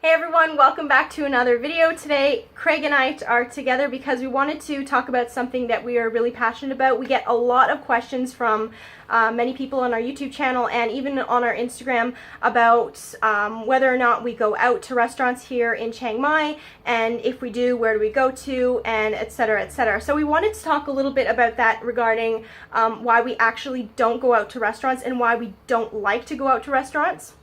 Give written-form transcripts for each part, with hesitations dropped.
Hey everyone, welcome back to another video. Today, Craig and I are together because we wanted to talk about something that we are really passionate about. We get a lot of questions from many people on our YouTube channel and even on our Instagram about whether or not we go out to restaurants here in Chiang Mai, and if we do, where do we go to, and etc, etc. So we wanted to talk a little bit about that regarding why we actually don't go out to restaurants and why we don't like to go out to restaurants.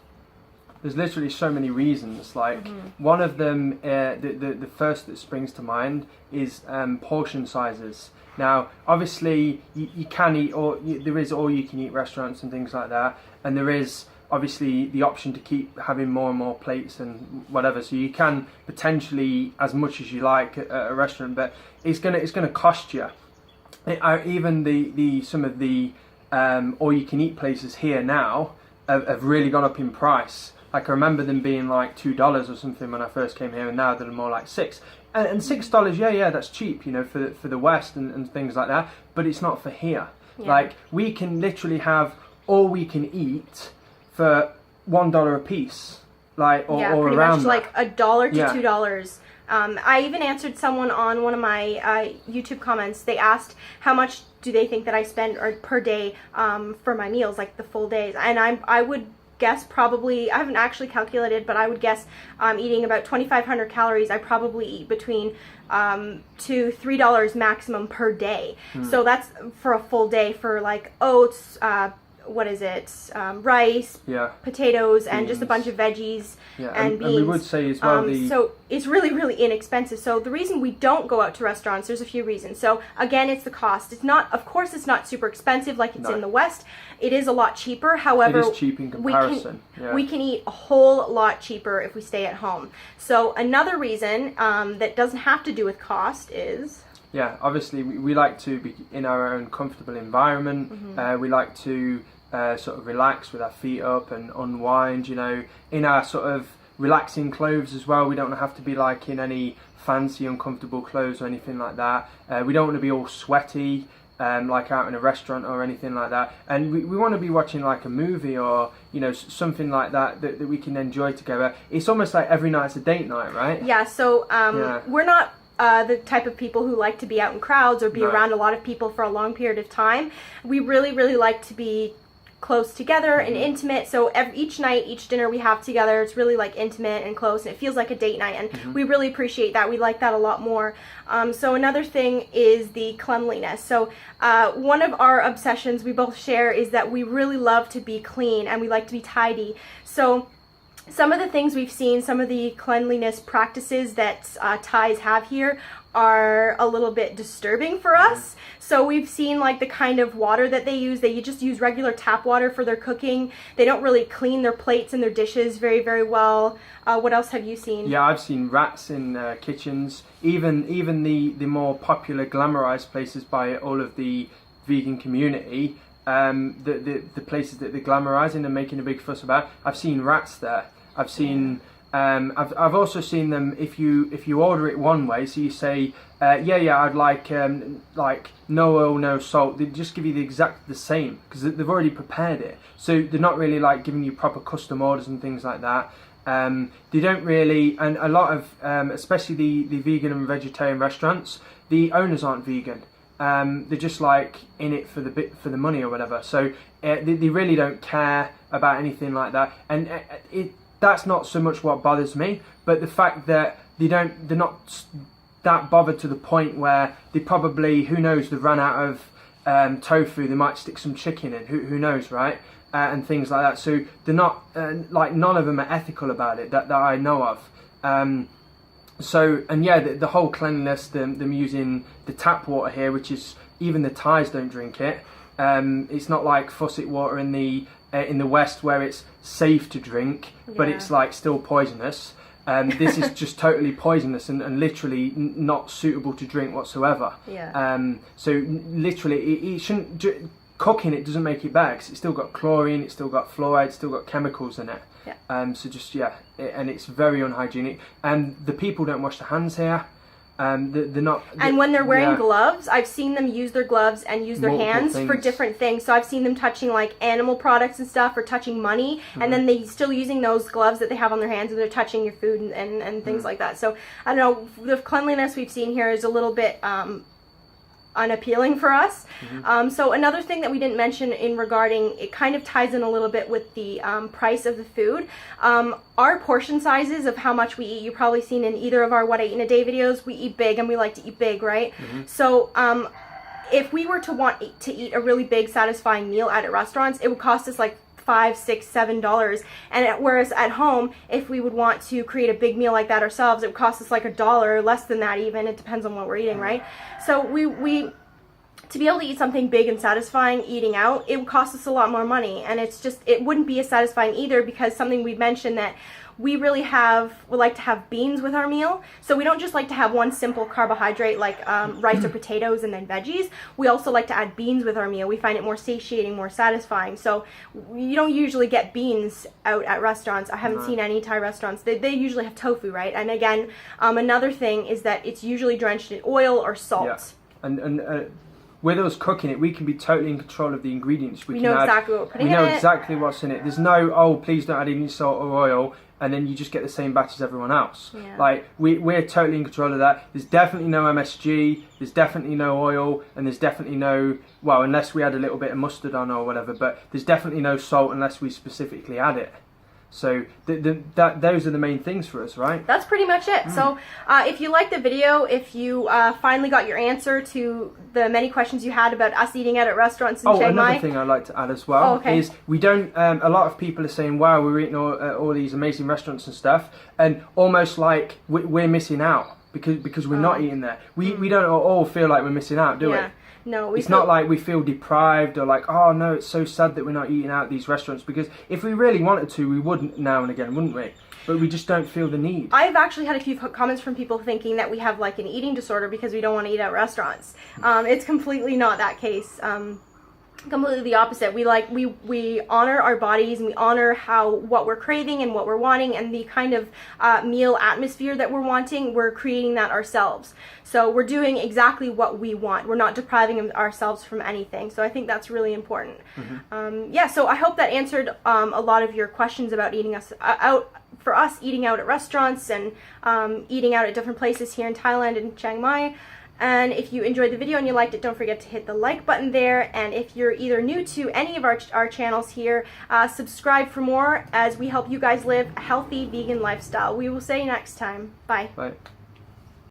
There's literally so many reasons. Like one of them, the first that springs to mind is portion sizes. Now, obviously, you can eat, there is all-you-can-eat restaurants and things like that, and there is obviously the option to keep having more and more plates and whatever. So you can potentially eat as much as you like at a restaurant, but it's gonna cost you. Even some of the all-you-can-eat places here now have really gone up in price. Like, I remember them being like $2 or something when I first came here, and now they're more like $6. And $6, yeah, that's cheap, you know, for the West and things like that. But it's not for here. Yeah. Like, we can literally have all we can eat for $1 a piece, like, or pretty around much that. Like $1 to $2. I even answered someone on one of my YouTube comments. They asked how much do they think that I spend per day for my meals, like the full days, and I would guess probably, I haven't actually calculated, but I would guess eating about 2,500 calories. I probably eat between $2 to $3 maximum per day. So that's for a full day for like oats, rice, potatoes, and just a bunch of veggies and beans. And we would say as well so it's really, really inexpensive. So the reason we don't go out to restaurants, there's a few reasons. So again, it's the cost. It's not, of course, it's not super expensive like it's in the West. It is a lot cheaper. However, it is cheap in comparison. We can eat a whole lot cheaper if we stay at home. So another reason that doesn't have to do with cost is... Yeah, obviously we like to be in our own comfortable environment. We like to sort of relax with our feet up and unwind, you know, in our sort of relaxing clothes as well. We don't have to be like in any fancy uncomfortable clothes or anything like that. We don't want to be all sweaty like out in a restaurant or anything like that. And we want to be watching like a movie or, you know, something like that that we can enjoy together. It's almost like every night's a date night, right? Yeah, so we're not the type of people who like to be out in crowds or be around a lot of people for a long period of time. We really, really like to be close together and intimate. So each night, each dinner we have together, it's really like intimate and close, and it feels like a date night, and we really appreciate that. We like that a lot more. So another thing is the cleanliness. So one of our obsessions we both share is that we really love to be clean and we like to be tidy. So some of the things we've seen, some of the cleanliness practices that Thais have here are a little bit disturbing for us. So we've seen like the kind of water that they use. They just use regular tap water for their cooking. They don't really clean their plates and their dishes very, very well. What else have you seen? Yeah, I've seen rats in kitchens. Even the more popular glamorized places by all of the vegan community, the places that they're glamorizing and making a big fuss about, I've seen rats there. I've seen I've also seen them if you order it one way, so you say I'd like no oil, no salt. They just give you the same because they've already prepared it. So they're not really like giving you proper custom orders and things like that. They don't really, and a lot of especially the vegan and vegetarian restaurants, the owners aren't vegan. They're just like in it for the money or whatever. So they really don't care about anything like that, and that's not so much what bothers me, but the fact that they're not that bothered to the point where they probably, who knows, they've run out of tofu, they might stick some chicken in, who knows, right? And things like that. So they're not, like, none of them are ethical about it that I know of. So, and yeah, the whole cleanliness, them using the tap water here, which is, even the Thais don't drink it. It's not like faucet water in the West where it's safe to drink, but it's like still poisonous. This is just totally poisonous and literally not suitable to drink whatsoever. So literally, it shouldn't. Cooking it doesn't make it better because it's still got chlorine, it's still got fluoride, it's still got chemicals in it. So just and it's very unhygienic. And the people don't wash their hands here. They're not. And when they're wearing yeah. gloves, I've seen them use their gloves and use their Multiple hands for things. different things. So I've seen them touching like animal products and stuff, or touching money, and then they still using those gloves that they have on their hands, and they're touching your food and things like that. So I don't know, the cleanliness we've seen here is a little bit unappealing for us. So another thing that we didn't mention in regarding, it kind of ties in a little bit with the price of the food. Our portion sizes of how much we eat, you've probably seen in either of our What I Eat in a Day videos, we eat big and we like to eat big, right? So if we were to want to eat a really big satisfying meal at restaurants, it would cost us like $5, $6, $7, and whereas at home, if we would want to create a big meal like that ourselves, it would cost us like $1, less than that even. It depends on what we're eating, right? So we to be able to eat something big and satisfying eating out, it would cost us a lot more money, and it wouldn't be as satisfying either, because something we mentioned that we really would like to have beans with our meal. So we don't just like to have one simple carbohydrate like rice or potatoes and then veggies. We also like to add beans with our meal. We find it more satiating, more satisfying. So you don't usually get beans out at restaurants. I haven't seen any Thai restaurants. They usually have tofu, right? And again, another thing is that it's usually drenched in oil or salt. Yeah. And with us cooking it, we can be totally in control of the ingredients. We know exactly what we're putting in it. We know exactly what's in it. There's no, oh, please don't add any salt or oil, and then you just get the same batch as everyone else. Yeah. Like, we're totally in control of that. There's definitely no MSG, there's definitely no oil, and there's definitely no, well, unless we add a little bit of mustard on or whatever, but there's definitely no salt unless we specifically add it. So those are the main things for us, right? That's pretty much it. So if you liked the video, if you finally got your answer to the many questions you had about us eating out at restaurants in Chiang Mai. Another thing I'd like to add as well is we don't, a lot of people are saying, wow, we're eating all these amazing restaurants and stuff, and almost like we're missing out because we're not eating there. We don't all feel like we're missing out, do we? No, it's not like we feel deprived or like, oh no, it's so sad that we're not eating out at these restaurants, because if we really wanted to, we would now and again, wouldn't we? But we just don't feel the need. I've actually had a few comments from people thinking that we have like an eating disorder because we don't want to eat at restaurants. It's completely not that case. Completely the opposite. We honor our bodies, and we honor what we're craving and what we're wanting, and the kind of meal atmosphere that we're wanting. We're creating that ourselves. So we're doing exactly what we want. We're not depriving ourselves from anything. So I think that's really important. So I hope that answered a lot of your questions about eating out. For us, eating out at restaurants and eating out at different places here in Thailand and Chiang Mai. And if you enjoyed the video and you liked it, don't forget to hit the like button there. And if you're either new to any of our channels here, subscribe for more as we help you guys live a healthy vegan lifestyle. We will see you next time. Bye. Bye.